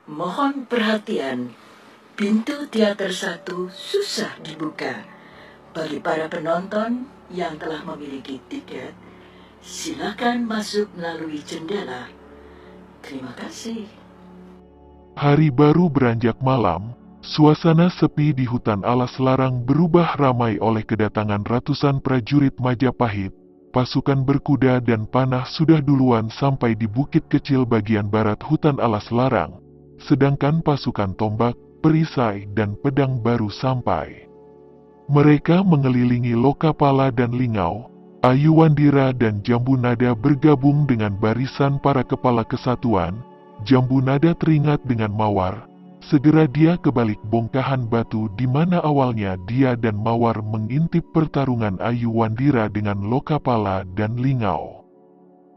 Mohon perhatian, pintu teater 1 susah dibuka. Bagi para penonton yang telah memiliki tiket, silakan masuk melalui jendela. Terima kasih. Hari baru beranjak malam, suasana sepi di hutan alas larang berubah ramai oleh kedatangan ratusan prajurit Majapahit. Pasukan berkuda dan panah sudah duluan sampai di bukit kecil bagian barat hutan alas larang, sedangkan pasukan tombak, perisai, dan pedang baru sampai. Mereka mengelilingi Lokapala dan Lingau. Ayuwandira dan Jambunada bergabung dengan barisan para kepala kesatuan. Jambunada teringat dengan Mawar. Segera dia kebalik bongkahan batu di mana awalnya dia dan Mawar mengintip pertarungan Ayuwandira dengan Lokapala dan Lingau.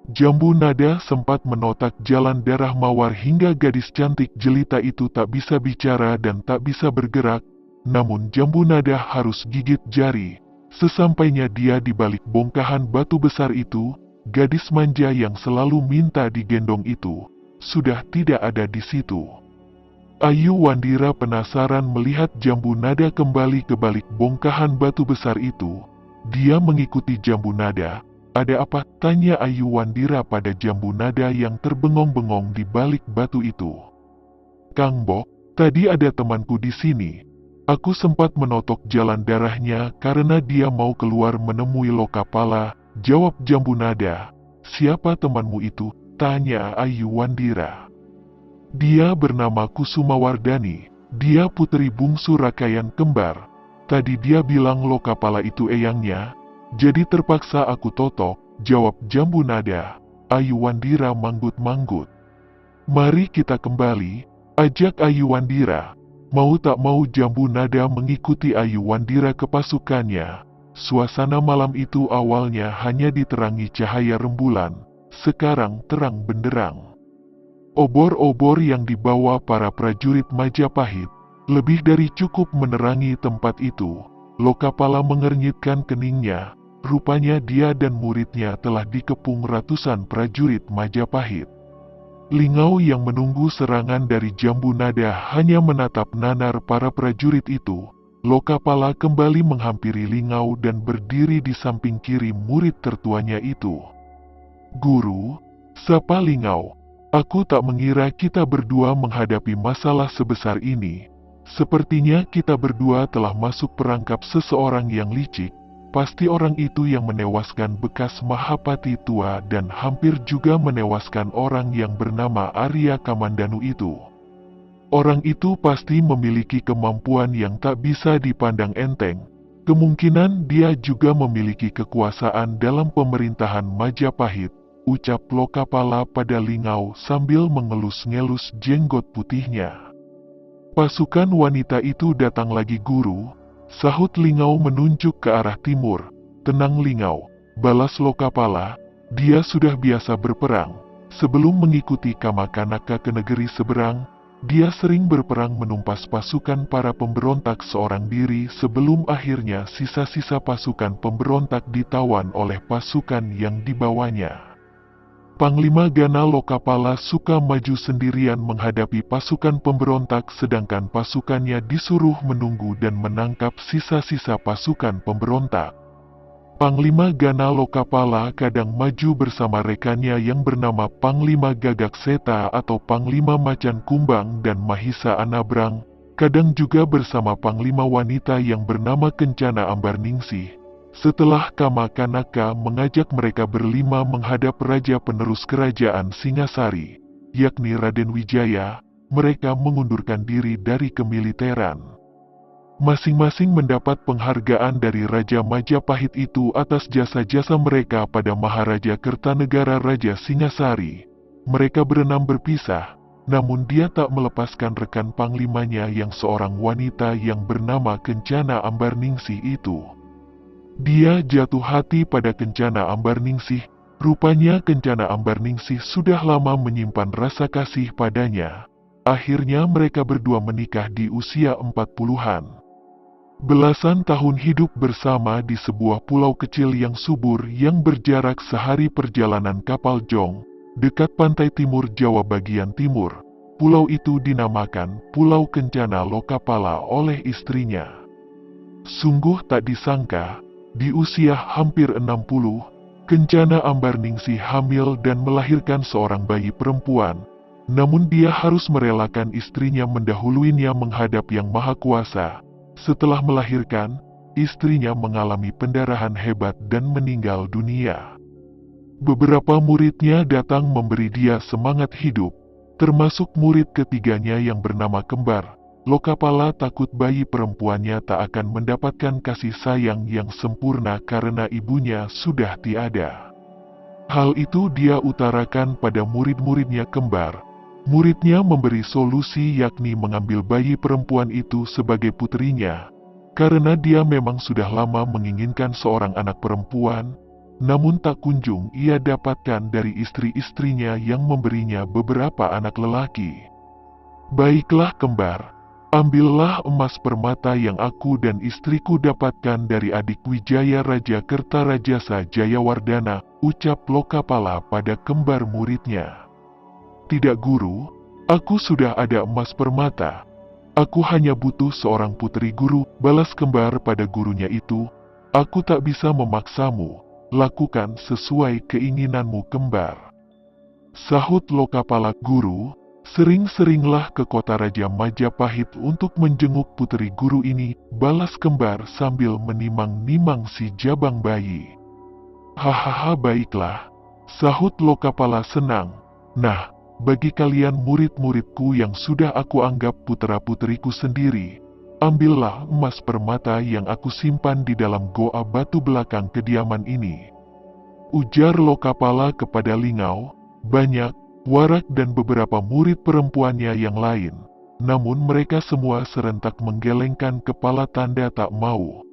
Jambunada sempat menotak jalan darah Mawar hingga gadis cantik jelita itu tak bisa bicara dan tak bisa bergerak. Namun Jambunada harus gigit jari. Sesampainya dia di balik bongkahan batu besar itu, gadis manja yang selalu minta digendong itu sudah tidak ada di situ. Ayuwandira penasaran melihat Jambunada kembali ke balik bongkahan batu besar itu. Dia mengikuti Jambunada. "Ada apa?" tanya Ayuwandira pada Jambunada yang terbengong-bengong di balik batu itu. "Kang Bok, tadi ada temanku di sini. Aku sempat menotok jalan darahnya karena dia mau keluar menemui Lokapala," jawab Jambunada. "Siapa temanmu itu?" tanya Ayuwandira. "Dia bernama Kusumawardani. Dia putri bungsu Rakayan kembar. Tadi dia bilang Lokapala itu eyangnya, jadi terpaksa aku totok," jawab Jambunada. Ayuwandira manggut-manggut. "Mari kita kembali," ajak Ayuwandira. Mau tak mau Jambunada mengikuti Ayuwandira ke pasukannya. Suasana malam itu awalnya hanya diterangi cahaya rembulan, sekarang terang benderang. Obor-obor yang dibawa para prajurit Majapahit lebih dari cukup menerangi tempat itu. Lokapala mengernyitkan keningnya. Rupanya dia dan muridnya telah dikepung ratusan prajurit Majapahit. Lingau yang menunggu serangan dari Jambunada hanya menatap nanar para prajurit itu. Lokapala kembali menghampiri Lingau dan berdiri di samping kiri murid tertuanya itu. "Guru," sapa Lingau, "aku tak mengira kita berdua menghadapi masalah sebesar ini. Sepertinya kita berdua telah masuk perangkap seseorang yang licik. Pasti orang itu yang menewaskan bekas Mahapati tua dan hampir juga menewaskan orang yang bernama Arya Kamandanu itu. Orang itu pasti memiliki kemampuan yang tak bisa dipandang enteng. Kemungkinan dia juga memiliki kekuasaan dalam pemerintahan Majapahit," ucap Lokapala pada Lingau sambil mengelus-ngelus jenggot putihnya. "Pasukan wanita itu datang lagi, Guru," sahut Lingau menunjuk ke arah timur. "Tenang Lingau," balas Lokapala, "dia sudah biasa berperang. Sebelum mengikuti Kamakanaka ke negeri seberang, dia sering berperang menumpas pasukan para pemberontak seorang diri sebelum akhirnya sisa-sisa pasukan pemberontak ditawan oleh pasukan yang dibawanya." Panglima Gana Lokapala suka maju sendirian menghadapi pasukan pemberontak sedangkan pasukannya disuruh menunggu dan menangkap sisa-sisa pasukan pemberontak. Panglima Gana Lokapala kadang maju bersama rekannya yang bernama Panglima Gagak Seta atau Panglima Macan Kumbang dan Mahisa Anabrang, kadang juga bersama Panglima wanita yang bernama Kencana Ambarningsih. Setelah Kamakanaka mengajak mereka berlima menghadap raja penerus kerajaan Singasari, yakni Raden Wijaya, mereka mengundurkan diri dari kemiliteran. Masing-masing mendapat penghargaan dari Raja Majapahit itu atas jasa-jasa mereka pada Maharaja Kertanegara Raja Singasari. Mereka berenam berpisah, namun dia tak melepaskan rekan panglimanya yang seorang wanita yang bernama Kencana Ambarningsih itu. Dia jatuh hati pada Kencana Ambarningsih. Rupanya Kencana Ambarningsih sudah lama menyimpan rasa kasih padanya. Akhirnya mereka berdua menikah di usia 40-an. Belasan tahun hidup bersama di sebuah pulau kecil yang subur yang berjarak sehari perjalanan kapal jong, dekat pantai timur Jawa bagian timur. pulau itu dinamakan Pulau Kencana Lokapala oleh istrinya. Sungguh tak disangka, di usia hampir 60, Kencana Ambarningsih hamil dan melahirkan seorang bayi perempuan. Namun dia harus merelakan istrinya mendahuluinya menghadap Yang Maha Kuasa. Setelah melahirkan, istrinya mengalami pendarahan hebat dan meninggal dunia. Beberapa muridnya datang memberi dia semangat hidup, termasuk murid ketiganya yang bernama Kembar. Lokapala takut bayi perempuannya tak akan mendapatkan kasih sayang yang sempurna karena ibunya sudah tiada. Hal itu dia utarakan pada murid-muridnya Kembar. Muridnya memberi solusi, yakni mengambil bayi perempuan itu sebagai putrinya, karena dia memang sudah lama menginginkan seorang anak perempuan, namun tak kunjung ia dapatkan dari istri-istrinya yang memberinya beberapa anak lelaki. Baiklah Kembar, ambillah emas permata yang aku dan istriku dapatkan dari adik Wijaya Raja Kertarajasa Jayawardana, ucap Lokapala pada Kembar muridnya. Tidak guru, aku sudah ada emas permata. Aku hanya butuh seorang putri guru, balas Kembar pada gurunya itu. Aku tak bisa memaksamu, lakukan sesuai keinginanmu Kembar. Sahut Lokapala, guru, sering-seringlah ke kota Raja Majapahit untuk menjenguk putri guru ini, balas Kembar sambil menimang-nimang si jabang bayi. Hahaha, baiklah, sahut Lokapala senang. Nah, bagi kalian murid-muridku yang sudah aku anggap putra-putriku sendiri, ambillah emas permata yang aku simpan di dalam goa batu belakang kediaman ini. Ujar Lokapala kepada Lingau, Banyak, Warak dan beberapa murid perempuannya yang lain. Namun mereka semua serentak menggelengkan kepala tanda tak mau.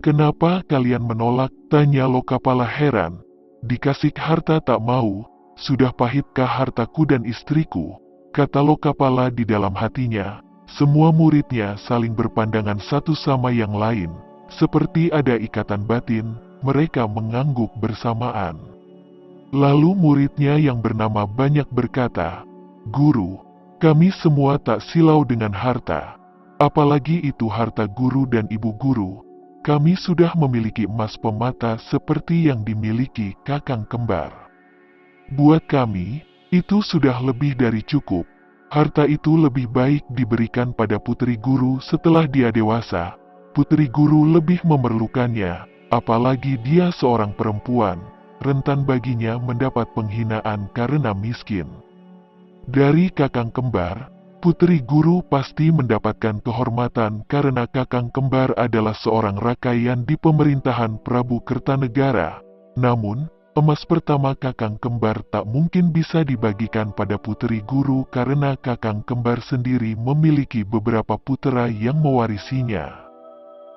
Kenapa kalian menolak? Tanya Lokapala heran. Dikasih harta tak mau. Sudah pahitkah hartaku dan istriku? Kata Lokapala di dalam hatinya. Semua muridnya saling berpandangan satu sama yang lain. Seperti ada ikatan batin, mereka mengangguk bersamaan. Lalu muridnya yang bernama Banyak berkata, Guru, kami semua tak silau dengan harta. Apalagi itu harta guru dan ibu guru. Kami sudah memiliki emas permata seperti yang dimiliki Kakang Kembar. Buat kami, itu sudah lebih dari cukup. Harta itu lebih baik diberikan pada putri guru setelah dia dewasa. Putri guru lebih memerlukannya, apalagi dia seorang perempuan, rentan baginya mendapat penghinaan karena miskin. Dari Kakang Kembar, putri guru pasti mendapatkan kehormatan karena Kakang Kembar adalah seorang rakayan di pemerintahan Prabu Kertanegara. Namun, emas pertama Kakang Kembar tak mungkin bisa dibagikan pada putri guru karena Kakang Kembar sendiri memiliki beberapa putra yang mewarisinya.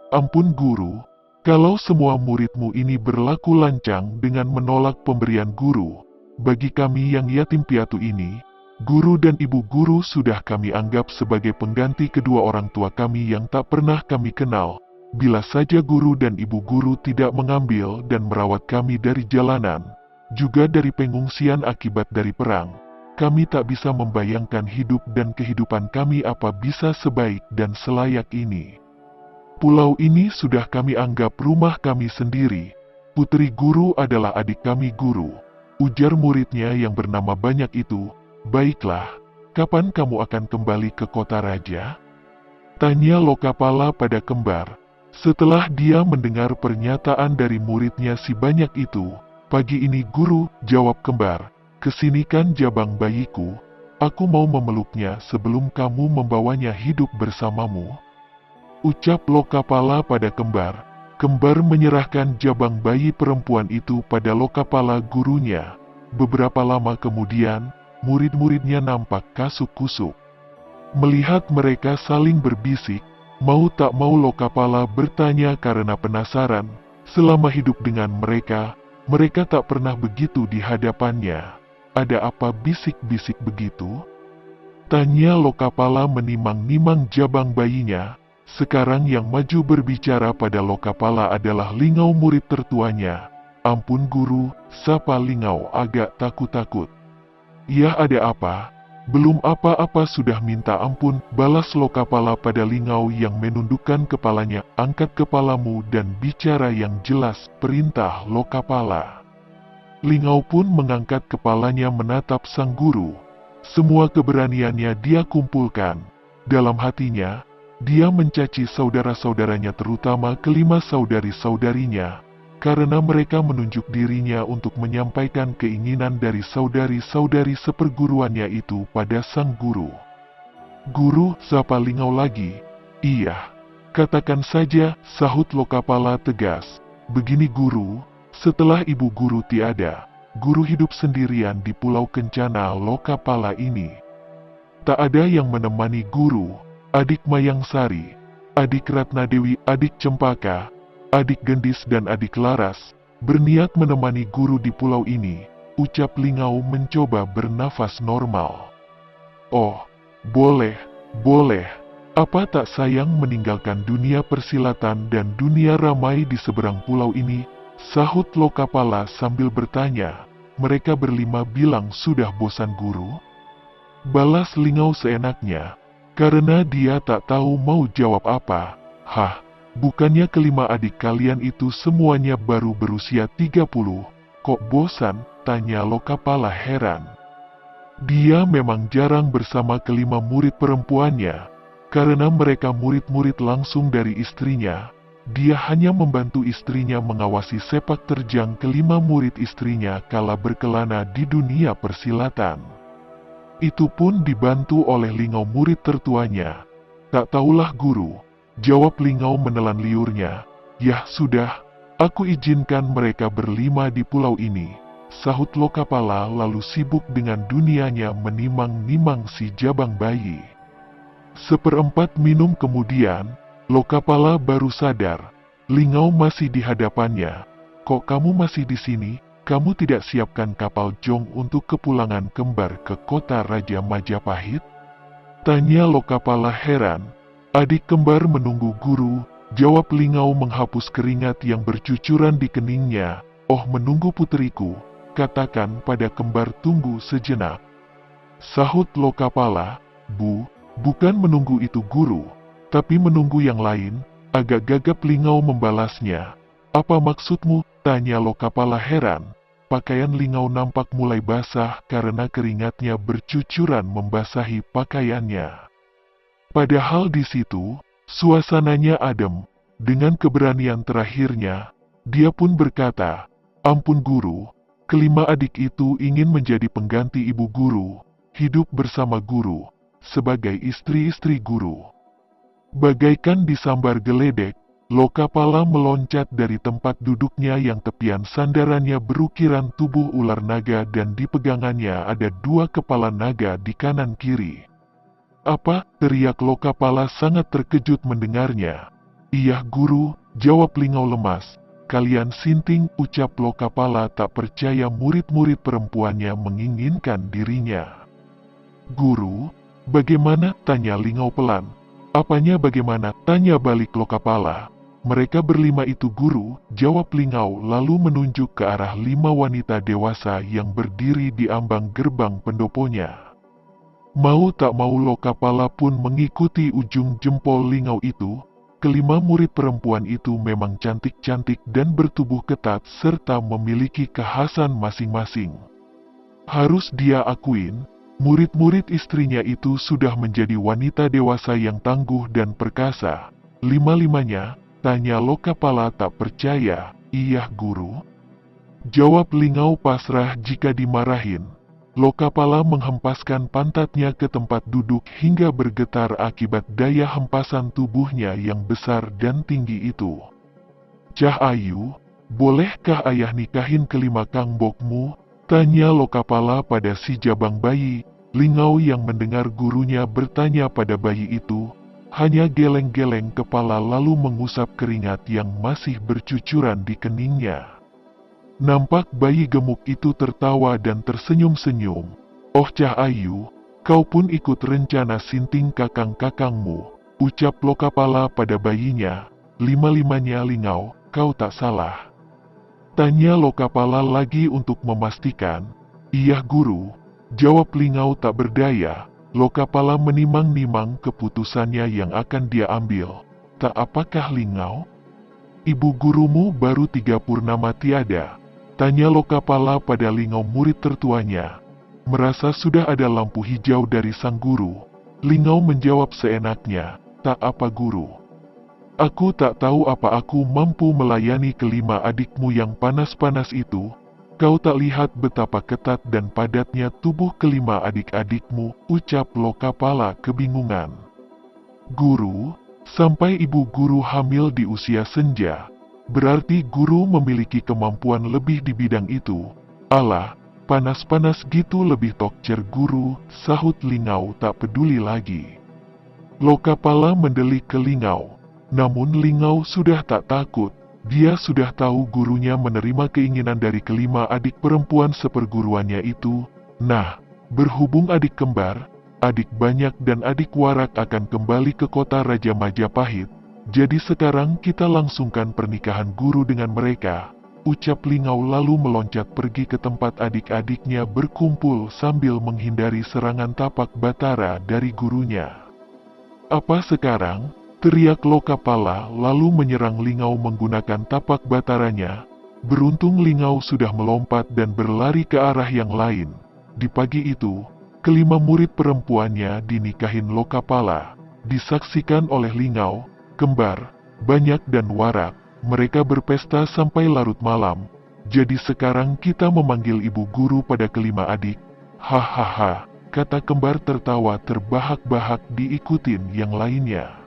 Ampun guru, kalau semua muridmu ini berlaku lancang dengan menolak pemberian guru, bagi kami yang yatim piatu ini, guru dan ibu guru sudah kami anggap sebagai pengganti kedua orang tua kami yang tak pernah kami kenal. Bila saja guru dan ibu guru tidak mengambil dan merawat kami dari jalanan, juga dari pengungsian akibat dari perang, kami tak bisa membayangkan hidup dan kehidupan kami apa bisa sebaik dan selayak ini. Pulau ini sudah kami anggap rumah kami sendiri. Putri guru adalah adik kami guru. Ujar muridnya yang bernama Banyak itu. Baiklah, kapan kamu akan kembali ke kota raja? Tanya Lokapala pada Kembar. Setelah dia mendengar pernyataan dari muridnya si Banyak itu, pagi ini guru, jawab Kembar, kesinikan jabang bayiku, aku mau memeluknya sebelum kamu membawanya hidup bersamamu. Ucap Lokapala pada Kembar. Kembar menyerahkan jabang bayi perempuan itu pada Lokapala gurunya. Beberapa lama kemudian, murid-muridnya nampak kasuk-kusuk. Melihat mereka saling berbisik, mau tak mau Lokapala bertanya karena penasaran. Selama hidup dengan mereka, mereka tak pernah begitu di hadapannya. Ada apa bisik-bisik begitu? Tanya Lokapala menimang-nimang jabang bayinya. Sekarang yang maju berbicara pada Lokapala adalah Lingau murid tertuanya. Ampun guru, sapa Lingau agak takut-takut. Ya ada apa? Belum apa-apa sudah minta ampun, balas Lokapala pada Lingau yang menundukkan kepalanya. Angkat kepalamu dan bicara yang jelas, perintah Lokapala. Lingau pun mengangkat kepalanya menatap sang guru. Semua keberaniannya dia kumpulkan. Dalam hatinya, dia mencaci saudara-saudaranya, terutama kelima saudari-saudarinya, karena mereka menunjuk dirinya untuk menyampaikan keinginan dari saudari-saudari seperguruannya itu pada sang guru. Guru, sapa Lingau lagi? Iya. Katakan saja, sahut Lokapala tegas. Begini guru, setelah ibu guru tiada, guru hidup sendirian di Pulau Kencana Lokapala ini. Tak ada yang menemani guru, adik Mayang Sari, adik Ratna Dewi, adik Cempaka, adik Gendis dan adik Laras, berniat menemani guru di pulau ini, ucap Lingau mencoba bernafas normal. Oh, boleh, boleh. Apa tak sayang meninggalkan dunia persilatan dan dunia ramai di seberang pulau ini? Sahut Lokapala sambil bertanya. Mereka berlima bilang sudah bosan guru? Balas Lingau seenaknya, karena dia tak tahu mau jawab apa. Hah? Bukannya kelima adik kalian itu semuanya baru berusia 30, kok bosan? Tanya Lokapala heran. Dia memang jarang bersama kelima murid perempuannya, karena mereka murid-murid langsung dari istrinya. Dia hanya membantu istrinya mengawasi sepak terjang kelima murid istrinya kala berkelana di dunia persilatan. Itu pun dibantu oleh Lingau murid tertuanya. Tak tahulah guru, jawab Lingau menelan liurnya. Yah sudah, aku izinkan mereka berlima di pulau ini, sahut Lokapala lalu sibuk dengan dunianya menimang-nimang si jabang bayi. Seperempat minum kemudian, Lokapala baru sadar, Lingau masih di hadapannya. Kok kamu masih di sini? Kamu tidak siapkan kapal jong untuk kepulangan kembar ke kota Raja Majapahit? Tanya Lokapala heran. Adik kembar menunggu guru, jawab Lingau menghapus keringat yang bercucuran di keningnya. Oh menunggu puteriku, katakan pada kembar tunggu sejenak. Sahut Lokapala, Bu, bukan menunggu itu guru, tapi menunggu yang lain. Agak gagap Lingau membalasnya. Apa maksudmu? Tanya Lokapala heran. Pakaian Lingau nampak mulai basah karena keringatnya bercucuran membasahi pakaiannya. Padahal di situ, suasananya adem. Dengan keberanian terakhirnya, dia pun berkata, ampun guru, kelima adik itu ingin menjadi pengganti ibu guru, hidup bersama guru, sebagai istri-istri guru. Bagaikan disambar geledek, Lokapala meloncat dari tempat duduknya yang tepian sandarannya berukiran tubuh ular naga dan di pegangannya ada dua kepala naga di kanan kiri. Apa? Teriak Lokapala sangat terkejut mendengarnya. Iya guru, jawab Lingau lemas. Kalian sinting, ucap Lokapala tak percaya murid-murid perempuannya menginginkan dirinya. Guru, bagaimana? Tanya Lingau pelan. Apanya bagaimana? Tanya balik Lokapala. Mereka berlima itu guru, jawab Lingau lalu menunjuk ke arah 5 wanita dewasa yang berdiri di ambang gerbang pendoponya. Mau tak mau Lokapala pun mengikuti ujung jempol Lingau itu. Kelima murid perempuan itu memang cantik-cantik dan bertubuh ketat serta memiliki kekhasan masing-masing. Harus dia akuin, murid-murid istrinya itu sudah menjadi wanita dewasa yang tangguh dan perkasa. Lima-limanya, tanya Lokapala tak percaya. Iya guru, jawab Lingau pasrah jika dimarahin. Lokapala menghempaskan pantatnya ke tempat duduk hingga bergetar akibat daya hempasan tubuhnya yang besar dan tinggi itu. Cah Ayu, bolehkah ayah nikahin kelima kangbokmu? Tanya Lokapala pada si jabang bayi. Lingau yang mendengar gurunya bertanya pada bayi itu, hanya geleng-geleng kepala lalu mengusap keringat yang masih bercucuran di keningnya. Nampak bayi gemuk itu tertawa dan tersenyum-senyum. Oh Cah Ayu, kau pun ikut rencana sinting kakang-kakangmu, ucap Lokapala pada bayinya. Lima-limanya Lingau, kau tak salah. Tanya Lokapala lagi untuk memastikan. Iya guru, Jawab Lingau tak berdaya. Lokapala menimang-nimang keputusannya yang akan dia ambil. Tak apakah Lingau? Ibu gurumu baru 3 purnama tiada? Tanya Lokapala pada Lingau murid tertuanya. Merasa sudah ada lampu hijau dari sang guru, Lingau menjawab seenaknya, tak apa guru. Aku tak tahu apa aku mampu melayani kelima adikmu yang panas-panas itu. Kau tak lihat betapa ketat dan padatnya tubuh kelima adik-adikmu, ucap Lokapala kebingungan. Guru, sampai ibu guru hamil di usia senja, berarti guru memiliki kemampuan lebih di bidang itu. Alah, panas-panas gitu lebih tokcer guru, sahut Lingau tak peduli lagi. Lokapala mendelik ke Lingau, namun Lingau sudah tak takut. Dia sudah tahu gurunya menerima keinginan dari kelima adik perempuan seperguruannya itu. Nah, berhubung adik kembar, adik banyak dan adik warak akan kembali ke kota Raja Majapahit, jadi sekarang kita langsungkan pernikahan guru dengan mereka, ucap Lingau lalu meloncat pergi ke tempat adik-adiknya berkumpul sambil menghindari serangan tapak batara dari gurunya. Apa sekarang? Teriak Lokapala lalu menyerang Lingau menggunakan tapak bataranya. Beruntung Lingau sudah melompat dan berlari ke arah yang lain. Di pagi itu, kelima murid perempuannya dinikahin Lokapala. Disaksikan oleh Lingau, kembar, banyak dan warak. Mereka berpesta sampai larut malam. Jadi sekarang kita memanggil ibu guru pada kelima adik. Hahaha, kata kembar tertawa terbahak-bahak diikutin yang lainnya.